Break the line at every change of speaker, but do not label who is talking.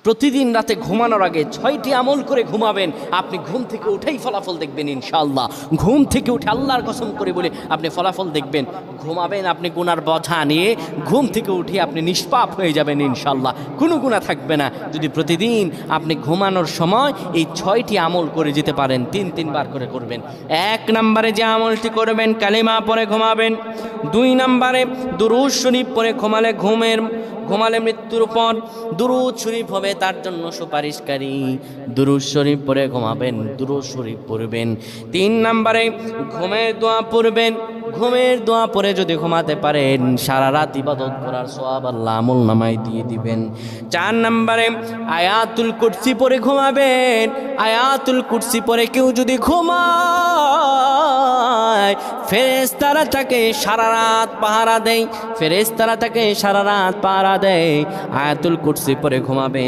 প্রতিদিন রাতে ঘুমানোর আগে 6টি আমল করে ঘুমাবেন। আপনি ঘুম থেকে উঠেই ফলাফল দেখবেন ইনশাআল্লাহ। ঘুম থেকে উঠে আল্লাহর কসম করে বলে আপনি ফলাফল দেখবেন। ঘুমাবেন আপনি গুনার বোঝা নিয়ে, ঘুম থেকে উঠে আপনি নিষ্পাপ হয়ে যাবেন ইনশাআল্লাহ, কোনো গুনাহ থাকবে না। যদি প্রতিদিন আপনি ঘুমানোর সময় এই 6টি আমল করে যেতে পারেন, 3 বার করে করবেন। 1 নম্বরে যে আমলটি করবেন, কালিমা পড়ে ঘুমাবেন। 2 নম্বরে দুরূদ শরীফ পড়ে ঘুমালে মৃত্যুর পর দুরূদ শরীফ হবে তার জন্য সুপারিশকারী। দুরূদ শরীফ পড়ে ঘুমাবেন, দুরূদ শরীফ পড়বেন। 3 নম্বরে ঘুমের দোয়া পড়বেন। ঘুমের দোয়া পড়ে যদি ঘুমাতে পারেন, সারা রাত ইবাদত করার সওয়াব আল্লাহ আমলনামায় দিয়ে দিবেন। 4 নম্বরে আয়াতুল কুরসি পড়ে ঘুমাবেন। আয়াতুল কুরসি পড়ে কেউ যদি ঘুমায়, ফেরেশতারা তাকে সারা রাত পাহারা দেয়। ফেরেশতারা তাকে সারা রাত পাহারা দেয়। আয়াতুল কুরসি পড়ে ঘুমাবেন।